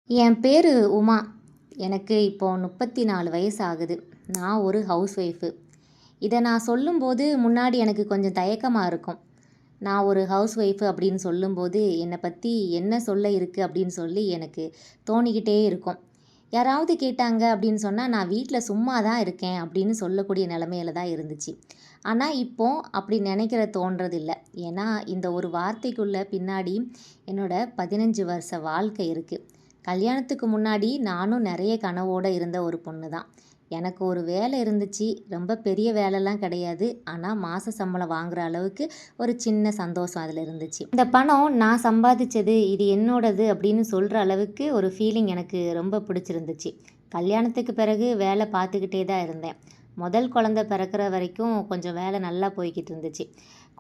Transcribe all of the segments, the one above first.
என் பேர் உமா. எனக்கு இப்போ 34 வயசு ஆகுது. நான் ஒரு ஹவுஸ் ஒய்ஃபு. இதை நான் சொல்லும்போது முன்னாடி எனக்கு கொஞ்சம் தயக்கமாக இருக்கும். நான் ஒரு ஹவுஸ் ஒய்ஃபு அப்படின்னு சொல்லும்போது என்னை பற்றி என்ன சொல்ல இருக்குது அப்படின்னு சொல்லி எனக்கு தோணிக்கிட்டே இருக்கும். யாராவது கேட்டாங்க அப்படின்னு சொன்னால் நான் வீட்டில் சும்மா தான் இருக்கேன் அப்படின்னு சொல்லக்கூடிய நிலமையில தான் இருந்துச்சு. ஆனால் இப்போ அப்படி நினைக்கிற தோன்றதில்ல. ஏன்னா இந்த ஒரு வார்த்தைக்குள்ளே பின்னாடி என்னோட 15 வருஷ வாழ்க்கை இருக்குது. கல்யாணத்துக்கு முன்னாடி நானும் நிறைய கனவோடு இருந்த ஒரு பொண்ணு தான். எனக்கு ஒரு வேலை இருந்துச்சு. ரொம்ப பெரிய வேலைலாம் கிடையாது. ஆனால் மாத சம்பளம் வாங்குற அளவுக்கு ஒரு சின்ன சந்தோஷம் அதில் இருந்துச்சு. இந்த பணம் நான் சம்பாதிச்சது, இது என்னோடது அப்படின்னு சொல்கிற அளவுக்கு ஒரு ஃபீலிங் எனக்கு ரொம்ப பிடிச்சிருந்துச்சு. கல்யாணத்துக்கு பிறகு வேலை பார்த்துக்கிட்டே தான் இருந்தேன். முதல் குழந்த பிறக்கிற வரைக்கும் கொஞ்சம் வேலை நல்லா போய்கிட்டு இருந்துச்சு.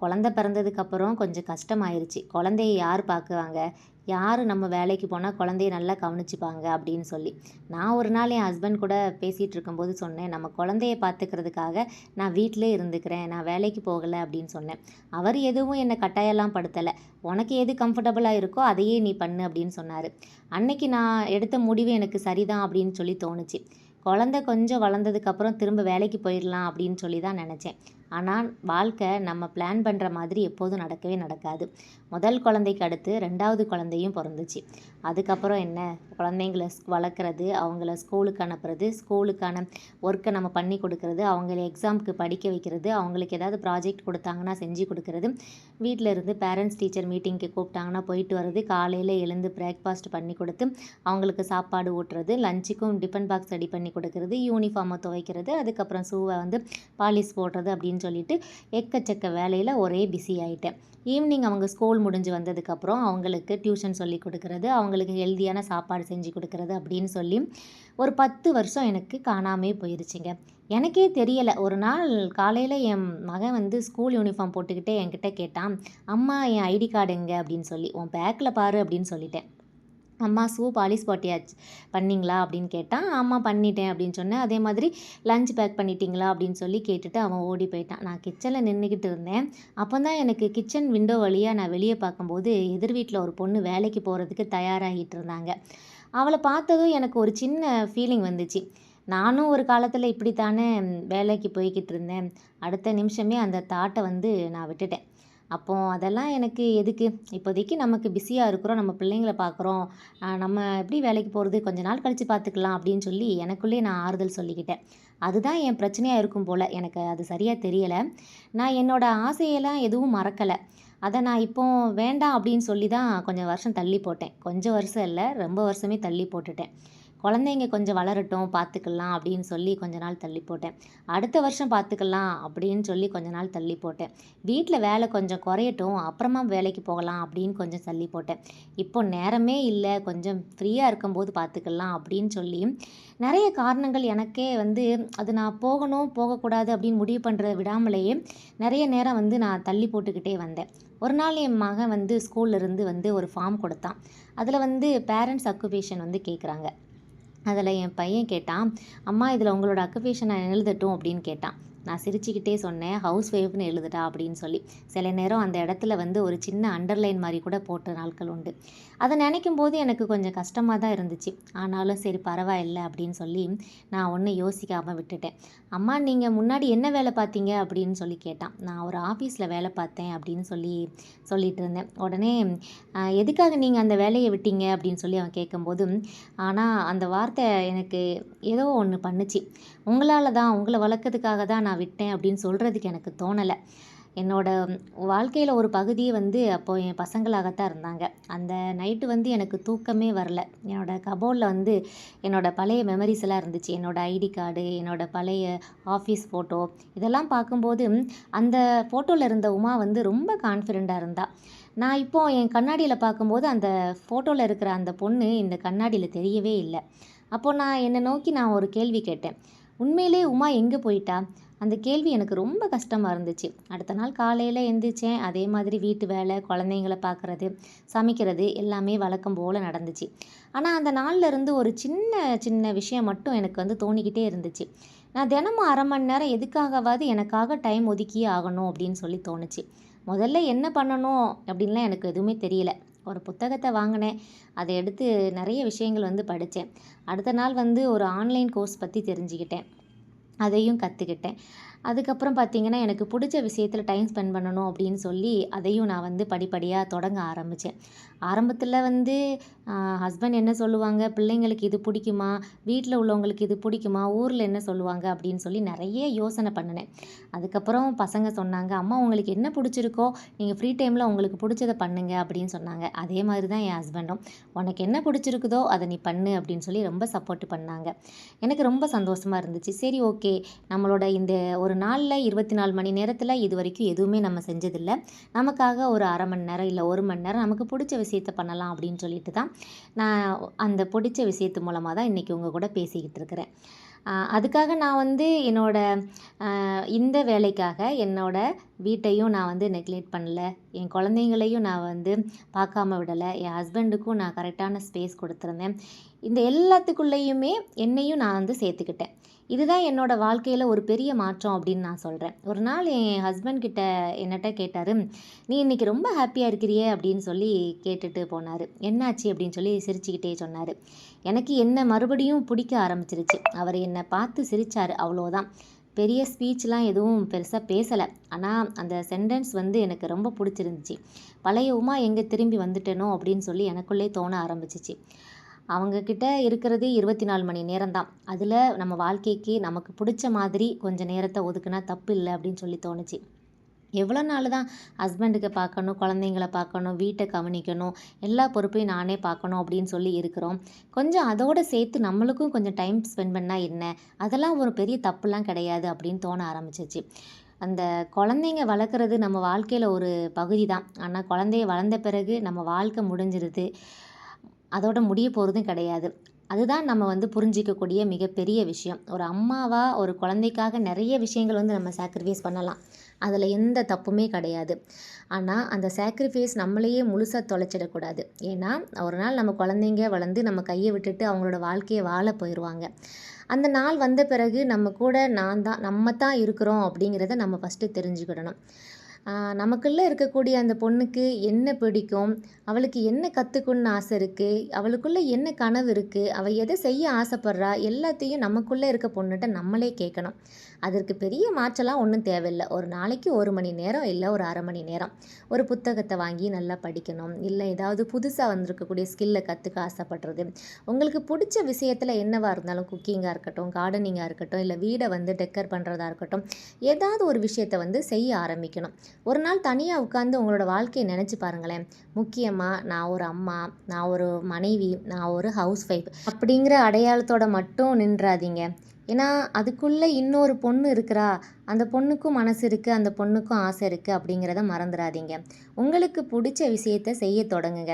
குழந்த பிறந்ததுக்கப்புறம் கொஞ்சம் கஷ்டமாயிருச்சு. குழந்தைய யார் பார்க்குவாங்க, யார் நம்ம வேலைக்கு போனால் குழந்தைய நல்லா கவனிச்சுப்பாங்க அப்படின்னு சொல்லி. நான் ஒரு நாள் என் ஹஸ்பண்ட் கூட பேசிகிட்டு இருக்கும்போது சொன்னேன், நம்ம குழந்தைய பார்த்துக்கிறதுக்காக நான் வீட்டிலே இருந்துக்கிறேன், நான் வேலைக்கு போகலை அப்படின்னு சொன்னேன். அவர் எதுவும் என்னை கட்டாயம்லாம் படுத்தலை. உனக்கு எது கம்ஃபர்டபுளாக இருக்கோ அதையே நீ பண்ணு அப்படின்னு சொன்னார். அன்னைக்கு நான் எடுத்த முடிவு எனக்கு சரிதான் அப்படின்னு சொல்லி தோணுச்சு. குழந்த கொஞ்சம் வளர்ந்ததுக்கப்புறம் திரும்ப வேலைக்கு போயிடலாம் அப்படின்னு சொல்லி தான் நினச்சேன். ஆனால் வாழ்க்கை நம்ம பிளான் பண்ணுற மாதிரி எப்போதும் நடக்கவே நடக்காது. முதல் குழந்தைக்கு அடுத்து 2வது குழந்தையும் பிறந்துச்சு. அதுக்கப்புறம் என்ன, குழந்தைங்கள வளர்க்குறது, அவங்கள ஸ்கூலுக்கு அனுப்புறது, ஸ்கூலுக்கான ஒர்க்கை நம்ம பண்ணி கொடுக்கறது, அவங்கள எக்ஸாமுக்கு படிக்க வைக்கிறது, அவங்களுக்கு ஏதாவது ப்ராஜெக்ட் கொடுத்தாங்கன்னா செஞ்சு கொடுக்கறது, வீட்டில் இருந்து பேரண்ட்ஸ் டீச்சர் மீட்டிங்க்கு கூப்பிட்டாங்கன்னா போயிட்டு வர்றது, காலையில் எழுந்து பிரேக்ஃபாஸ்ட் பண்ணி கொடுத்து அவங்களுக்கு சாப்பாடு ஊட்டுறது, லஞ்சுக்கும் டிஃபன் பாக்ஸ் ரெடி பண்ணி கொடுக்கறது, யூனிஃபார்மை துவைக்கிறது, அதுக்கப்புறம் ஷூவை பாலிஷ் போடுறது அப்படின்னு சொல்லிட்டு எக்கச்சக்க வேலையில் ஒரே பிஸி ஆகிட்டேன். ஈவினிங் அவங்க ஸ்கூல் முடிஞ்சு வந்ததுக்கப்புறம் அவங்களுக்கு டியூஷன் சொல்லி கொடுக்கறது, அவங்களுக்கு ஹெல்தியான சாப்பாடு செஞ்சு கொடுக்கறது அப்படின்னு சொல்லி ஒரு 10 வருஷம் எனக்கு காணாமே போயிருச்சுங்க. எனக்கே தெரியலை. ஒரு நாள் காலையில் என் மகன் ஸ்கூல் யூனிஃபார்ம் போட்டுக்கிட்டே என்கிட்ட கேட்டான், அம்மா என் ஐடி கார்டு எங்கே அப்படின்னு சொல்லி. உன் பேக்கில் பாரு அப்படின்னு சொல்லிட்டேன். அம்மா ஷூ பாலிஷ் பண்ணிங்களா அப்படின்னு கேட்டான். ஆமாம் பண்ணிட்டேன் அப்படின்னு சொன்னேன். அதே மாதிரி லஞ்ச் பேக் பண்ணிட்டீங்களா அப்படின்னு சொல்லி கேட்டுட்டு அவன் ஓடி போயிட்டான். நான் கிச்சனில் நின்றுக்கிட்டு இருந்தேன். அப்போ தான் எனக்கு கிச்சன் விண்டோ வழியாக நான் வெளியே பார்க்கும்போது எதிர் வீட்டில் ஒரு பொண்ணு வேலைக்கு போகிறதுக்கு தயாராகிட்டு இருந்தாங்க. அவளை பார்த்ததும் எனக்கு ஒரு சின்ன ஃபீலிங் வந்துச்சு. நானும் ஒரு காலத்தில் இப்படித்தானே வேலைக்கு போய்கிட்டு இருந்தேன். அடுத்த நிமிஷமே அந்த தாட்டை நான் விட்டுட்டேன். அப்போது அதெல்லாம் எனக்கு எதுக்கு, இப்போதைக்கு நமக்கு பிஸியாக இருக்கிறோம், நம்ம பிள்ளைங்கள பார்க்குறோம், நம்ம எப்படி வேலைக்கு போகிறது, கொஞ்ச நாள் கழித்து பார்த்துக்கலாம் அப்படின்னு சொல்லி எனக்குள்ளே நான் ஆறுதல் சொல்லிக்கிட்டேன். அதுதான் என் பிரச்சனையாக இருக்கும் போல். எனக்கு அது சரியாக தெரியலை. நான் என்னோடய ஆசையெல்லாம் எதுவும் மறக்கலை. அதை நான் இப்போ வேண்டாம் அப்படின்னு சொல்லி தான் கொஞ்சம் வருஷம் தள்ளி போட்டேன். கொஞ்சம் வருஷம் இல்லை, ரொம்ப வருஷமே தள்ளி போட்டுட்டேன். குழந்தைங்க கொஞ்சம் வளரட்டும் பார்த்துக்கலாம் அப்படின்னு சொல்லி கொஞ்ச நாள் தள்ளி போட்டேன். அடுத்த வருஷம் பார்த்துக்கலாம் அப்படின்னு சொல்லி கொஞ்ச நாள் தள்ளி போட்டேன். வீட்டில் வேலை கொஞ்சம் குறையட்டும், அப்புறமா வேலைக்கு போகலாம் அப்படின்னு கொஞ்சம் தள்ளி போட்டேன். இப்போ நேரமே இல்லை, கொஞ்சம் ஃப்ரீயாக இருக்கும்போது பார்த்துக்கலாம் அப்படின்னு சொல்லி நிறைய காரணங்கள் எனக்கே அது நான் போகணும் போகக்கூடாது அப்படின்னு முடிவு பண்ணுறத விடாமலேயே நிறைய நேரம் நான் தள்ளி போட்டுக்கிட்டே வந்தேன். ஒரு நாள் என் மகன் ஸ்கூல்லேருந்து ஒரு ஃபார்ம் கொடுத்தான். அதில் பேரண்ட்ஸ் அக்குபேஷன் கேட்குறாங்க. அதில் என் பையன் கேட்டான், அம்மா இதில் உங்களோட அக்குபேஷன் நான் எழுதட்டும் அப்படின்னு கேட்டான். நான் சிரிச்சுக்கிட்டே சொன்னேன், ஹவுஸ் ஒய்ஃப்னு எழுதுடா அப்படின்னு சொல்லி. சில நேரம் அந்த இடத்துல ஒரு சின்ன அண்டர்லைன் மாதிரி கூட போட்ட நாட்கள் உண்டு. அதை நினைக்கும் போது எனக்கு கொஞ்சம் கஷ்டமாக தான் இருந்துச்சு. ஆனாலும் சரி பரவாயில்லை அப்படின்னு சொல்லி நான் ஒன்றும் யோசிக்காமல் விட்டுட்டேன். அம்மா நீங்கள் முன்னாடி என்ன வேலை பார்த்தீங்க அப்படின்னு சொல்லி கேட்டான். நான் ஒரு ஆஃபீஸில் வேலை பார்த்தேன் அப்படின்னு சொல்லிட்டு இருந்தேன். உடனே எதுக்காக நீங்கள் அந்த வேலையை விட்டீங்க அப்படின்னு சொல்லி அவன் கேட்கும்போது, ஆனால் அந்த வார்த்தை எனக்கு ஏதோ ஒன்று பண்ணுச்சு. உங்களால் தான், உங்களை வளர்க்கறதுக்காக தான் நான் விட்டேன் அப்படின்னு சொல்கிறதுக்கு எனக்கு தோணலை. என்னோடய வாழ்க்கையில் ஒரு பகுதியே அப்போது என் பசங்களாகத்தான் இருந்தாங்க. அந்த நைட்டு எனக்கு தூக்கமே வரல. என்னோடய கபோர்டில் என்னோடய பழைய மெமரிஸ் எல்லாம் இருந்துச்சு. என்னோடய ஐடி கார்டு, என்னோடய பழைய ஆஃபீஸ் ஃபோட்டோ, இதெல்லாம் பார்க்கும்போது அந்த ஃபோட்டோவில் இருந்த உமா ரொம்ப கான்ஃபிடெண்ட்டாக இருந்தா. நான் இப்போது என் கண்ணாடியில் பார்க்கும்போது அந்த ஃபோட்டோவில் இருக்கிற அந்த பொண்ணு இந்த கண்ணாடியில் தெரியவே இல்லை. அப்போது என்னை நோக்கி நான் ஒரு கேள்வி கேட்டேன், உண்மையிலே உமா எங்கே போயிட்டா? அந்த கேள்வி எனக்கு ரொம்ப கஷ்டமாக இருந்துச்சு. அடுத்த நாள் காலையில் எந்திரிச்சேன். அதே மாதிரி வீட்டு வேலை, குழந்தைங்கள பார்க்குறது, சமைக்கிறது எல்லாமே வழக்கம் போல் நடந்துச்சு. ஆனால் அந்த நாள்லேருந்து ஒரு சின்ன சின்ன விஷயம் மட்டும் எனக்கு தோணிக்கிட்டே இருந்துச்சு. நான் தினமும் 1/2 மணி நேரம் எதுக்காகவாது எனக்காக டைம் ஒதுக்கியே ஆகணும் அப்படின்னு சொல்லி தோணுச்சு. முதல்ல என்ன பண்ணணும் அப்படின்லாம் எனக்கு எதுவுமே தெரியல. ஒரு புத்தகத்த வாங்கினேன். அத எடுத்து நிறைய விஷயங்கள் வந்து படித்தேன். அடுத்த நாள் வந்து ஒரு ஆன்லைன் கோர்ஸ் பற்றி தெரிஞ்சுக்கிட்டேன். அதையும் கற்றுக்கிட்டேன். அதுக்கப்புறம் பார்த்தீங்கன்னா, எனக்கு பிடிச்ச விஷயத்துல டைம் ஸ்பெண்ட் பண்ணணும் அப்படின்னு சொல்லி, அதையும் நான் வந்து படிப்படியா தொடங்க ஆரம்பிச்சேன். ஆரம்பத்தில வந்து ஹஸ்பண்ட் என்ன சொல்லுவாங்க, "பிள்ளைங்களுக்கு இது பிடிக்குமா? வீட்ல உள்ளவங்களுக்கு இது பிடிக்குமா? ஊர்ல என்ன சொல்லுவாங்க?" அப்படின்னு சொல்லி நெறைய யோசனை பண்ணுனேன். அதுக்கப்புறம் பசங்க சொன்னாங்க, "அம்மா உங்களுக்கு என்ன பிடிச்சிருக்கோ, நீங்க ஃப்ரீ டைம்ல உங்களுக்கு பிடிச்சத பண்ணுங்க" அப்படின்னு சொன்னாங்க. அதே மாதிரி தான் என் ஹஸ்பண்டும், "உனக்கு என்ன பிடிச்சிருக்குதோ அத நீ பண்ணு" அப்படின்னு சொல்லி ரொம்ப சப்போர்ட் பண்ணாங்க. எனக்கு ரொம்ப சந்தோஷமா இருந்துச்சு. சரி ஓகே, நம்மளோட இந்த ஒரு நாள்ல 24 மணி நேரத்தில இதுவரைக்கும் எதுவுமே நம்ம செஞ்சதில்ல. நமக்காக ஒரு 1/2 மணி நேரம், இல்ல 1 மணி நேரம் நமக்கு பிடிச்ச விஷயத்த பண்ணலாம் அப்படின்னு சொல்லிட்டு தான், நான் அந்த பிடிச்ச விஷயத்து மூலமா தான் இன்னைக்கு உங்க கூட பேசிக்கிட்டு இருக்கிறேன். அதுக்காக நான் வந்து என்னோட இந்த வேலைக்காக என்னோட வீட்டையும் நான் வந்து நெக்லெக்ட் பண்ணல. என் குழந்தைங்களையும் நான் வந்து பார்க்காம விடல. என் ஹஸ்பண்டுக்கும் நான் கரெக்டான ஸ்பேஸ் குடுத்துருந்தேன். இந்த எல்லாத்துக்குள்ளேயுமே என்னையும் நான் வந்து சேர்த்துக்கிட்டேன். இதுதான் என்னோட வாழ்க்கையில ஒரு பெரிய மாற்றம் அப்படின்னு நான் சொல்றேன். ஒரு நாள் என் ஹஸ்பண்ட் கிட்ட என்னட்ட கேட்டாரு, "நீ இன்னைக்கு ரொம்ப ஹேப்பியா இருக்கிறியே" அப்படின்னு சொல்லி கேட்டுட்டு போனாரு. "என்னாச்சு?" அப்படின்னு சொல்லி சிரிச்சுக்கிட்டே சொன்னாரு. எனக்கு என்ன மறுபடியும் பிடிக்க ஆரம்பிச்சிருச்சு. அவரு என்ன பார்த்து சிரிச்சாரு அவ்வளோதான். பெரிய ஸ்பீச்லாம் எதுவும் பெருசா பேசல. ஆனா, அந்த சென்டென்ஸ் வந்து எனக்கு ரொம்ப புடிச்சிருந்துச்சு. பழைய உமா எங்க திரும்பி வந்துட்டேனோ அப்படின்னு சொல்லி எனக்குள்ளே தோண ஆரம்பிச்சுச்சு. அவங்க கிட்ட இருக்கிறது 24 மணி நேரம் தான். அதுல நம்ம வாழ்க்கைக்கு நமக்கு புடிச்ச மாதிரி கொஞ்சம் நேரத்த ஒதுக்குனா தப்பு இல்ல அப்படின்னு சொல்லி தோணுச்சு. எவ்வளோ நாள் தான் ஹஸ்பண்டுக்கு பார்க்கணும், குழந்தைங்கள பார்க்கணும், வீட்ட கவனிக்கணும், எல்லா பொறுப்பையும் நானே பார்க்கணும் அப்படின்னு சொல்லி இருக்கிறோம். கொஞ்சம் அதோட சேர்த்து நம்மளுக்கும் கொஞ்சம் டைம் ஸ்பெண்ட் பண்ணா என்ன? அதெல்லாம் ஒரு பெரிய தப்புலாம் கிடையாது அப்படின்னு தோண ஆரம்பிச்சுச்சு. அந்த குழந்தைங்க வளர்க்குறது நம்ம வாழ்க்கையில ஒரு பகுதி தான். ஆனா குழந்தைய வளர்ந்த பிறகு நம்ம வாழ்க்கை முடிஞ்சிருது. அதோட முடிய போறதும் கிடையாது. அதுதான் நம்ம வந்து புரிஞ்சிக்கக்கூடிய மிகப்பெரிய விஷயம். ஒரு அம்மாவா ஒரு குழந்தைக்காக நெறைய விஷயங்கள் வந்து நம்ம சாக்ரிஃபைஸ் பண்ணலாம். அதில எந்த தப்புமே கிடையாது. ஆனா, அந்த சாக்ரிஃபைஸ் நம்மளையே முழுசா தொலைச்சிடக்கூடாது. ஏன்னா, ஒரு நாள் நம்ம குழந்தைங்க வளர்ந்து நம்ம கைய விட்டுட்டு அவங்களோட வாழ்க்கைய வாழ போயிருவாங்க. அந்த நாள் வந்த பிறகு நம்ம கூட நம்ம தான் இருக்கிறோம் அப்படிங்கிறத நம்ம ஃபஸ்ட்டு தெரிஞ்சுக்கிடணும். நமக்குள்ள இருக்கக்கூடிய அந்த பொண்ணுக்கு என்ன பிடிக்கும்? அவளுக்கு என்ன கத்துக்கணும்னு ஆசை இருக்கு? அவளுக்குள்ள என்ன கனவு இருக்கு? அவ எத செய்ய ஆசைப்படுறா? எல்லாத்தையும் நமக்குள்ள இருக்க பொண்ணுட்ட நம்மளே கேட்கணும். அதற்கு பெரிய மாற்றலாம் ஒண்ணும் தேவையில்ல. ஒரு நாளைக்கு 1 மணி நேரம், இல்ல ஒரு 1/2 மணி நேரம். ஒரு புத்தகத்த வாங்கி நல்லா படிக்கணும். இல்ல ஏதாவது புதுசா வந்திருக்கக்கூடிய ஸ்கில்ல கத்துக்க ஆசைப்படுறது. உங்களுக்கு புடிச்ச விஷயத்துல என்னவா இருந்தாலும் குக்கிங்கா இருக்கட்டும், கார்டனிங்கா இருக்கட்டும், இல்ல வீட வந்து டெக்கர் பண்றதா இருக்கட்டும், ஏதாவது ஒரு விஷயத்த வந்து செய்ய ஆரம்பிக்கணும். ஒரு நாள் தனியா உட்கார்ந்து உங்களோட வாழ்க்கைய நெனச்சு பாருங்களேன். முக்கியமா நான் ஒரு அம்மா, நான் ஒரு மனைவி, நான் ஒரு ஹவுஸ் ஒய்ஃப் அப்படிங்கிற அடையாளத்தோட மட்டும் நின்றாதீங்க. ஏன்னா, அதுக்குள்ள இன்னொரு பொண்ணு இருக்கிறா. அந்த பொண்ணுக்கும் மனசு இருக்கு, அந்த பொண்ணுக்கும் ஆசை இருக்கு அப்படிங்கிறத மறந்துறாதீங்க. உங்களுக்கு புடிச்ச விஷயத்த செய்ய தொடங்குங்க.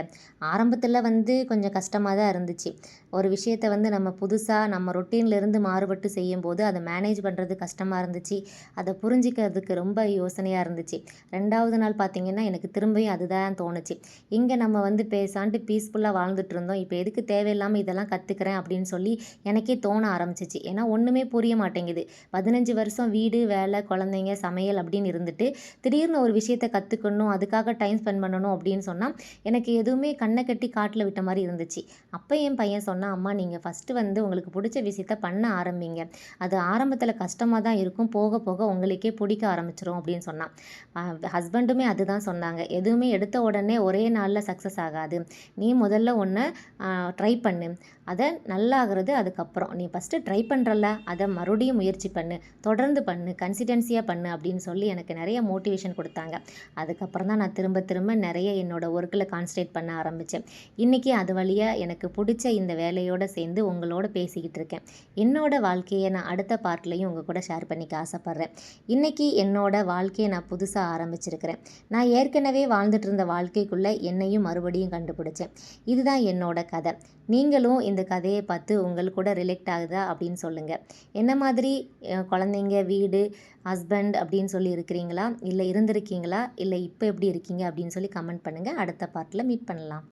ஆரம்பத்துல வந்து கொஞ்சம் கஷ்டமா தான் இருந்துச்சு. ஒரு விஷயத்த வந்து நம்ம புதுசா நம்ம ரொட்டீன்ல இருந்து மாறுபட்டு செய்யும்போது, அத மேனேஜ் பண்றது கஷ்டமா இருந்துச்சு. அத புரிஞ்சுக்கிறதுக்கு ரொம்ப யோசனையா இருந்துச்சு. 2வது நாள் பார்த்தீங்கன்னா, எனக்கு திரும்பியும் அதுதான் தோணுச்சு. இங்க நம்ம வந்து பேசான்ட்டு பீஸ்ஃபுல்லா வாழ்ந்துட்டு இருந்தோம். இப்ப எதுக்கு தேவையில்லாம இதெல்லாம் கத்துக்கிறேன் அப்படின்னு சொல்லி எனக்கே தோண ஆரம்பிச்சுச்சு. ஏன்னா ஒண்ணுமே புரிய மாட்டேங்குது. 15 வருஷம் வீடு, வேலை, குழந்தைங்க, சமையல் அப்படின்னு இருந்துட்டு, திடீர்னு ஒரு விஷயத்த கத்துக்கணும், அதுக்காக டைம் ஸ்பெண்ட் பண்ணணும் அப்படின்னு சொன்னா, எனக்கு எதுவுமே கண்ண கட்டி காட்டுல விட்ட மாரி இருந்துச்சு. அப்ப என் பையன் சொன்னான், "அம்மா நீங்க ஃபர்ஸ்ட்டு வந்து உங்களுக்கு புடிச்ச விஷயத்த பண்ண ஆரம்பிங்க. அது ஆரம்பத்துல கஷ்டமா தான் இருக்கும். போக போக உங்களுக்கே புடிக்க ஆரம்பிச்சுரும்" அப்படின்னு சொன்னான். அ ஹஸ்பண்டுமே அதுதான் சொன்னாங்க. "எதுவுமே எடுத்த உடனே ஒரே நாள்ல சக்சஸ் ஆகாது. நீ முதல்ல ஒண்ண ட்ரை பண்ணு. அத நல்லாகுறது அதுக்கப்புறம். நீ ஃபர்ஸ்ட்டு ட்ரை பண்றல்ல, அத மறுபடியும் முயற்சி பண்ணு. தொடர்ந்து பண்ணு. கன்சிஸ்டன்ஸியா பண்ணு" அப்படின்னு சொல்லி எனக்கு நெறைய மோட்டிவேஷன் குடுத்தாங்க. அதுக்கப்புறம் தான் நான் திரும்ப திரும்ப நெறைய என்னோட ஒர்க்ல கான்சன்ட்ரேட் பண்ண ஆரம்பிச்சேன். இன்னைக்கு அது வழியா எனக்கு புடிச்ச இந்த வேலையோட சேர்ந்து உங்களோட பேசிக்கிட்டு இருக்கேன். என்னோட வாழ்க்கைய நான் அடுத்த பார்ட்லயும் உங்க கூட ஷேர் பண்ணிக்க ஆசைப்படுறேன். இன்னைக்கு என்னோட வாழ்க்கைய நான் புதுசா ஆரம்பிச்சிருக்கிறேன். நான் ஏற்கனவே வாழ்ந்துட்டு இருந்த வாழ்க்கைக்குள்ள என்னையும் மறுபடியும் கண்டுபிடிச்சேன். இதுதான் என்னோட கதை. நீங்களும் இந்த கதைய பார்த்து உங்களுக்கு கூட ரிலேட் ஆகுதா அப்படின்னு சொல்லுங்க. என்ன மாதிரி குழந்தைங்க, வீடு, ஹஸ்பண்ட் அப்படின்னு சொல்லி இருக்கிறீங்களா? இல்ல இருந்திருக்கீங்களா? இல்ல இப்ப எப்படி இருக்கீங்க? அப்படின்னு சொல்லி கமெண்ட் பண்ணுங்க. அடுத்த பார்ட்ல மீட் பண்ணலாம்.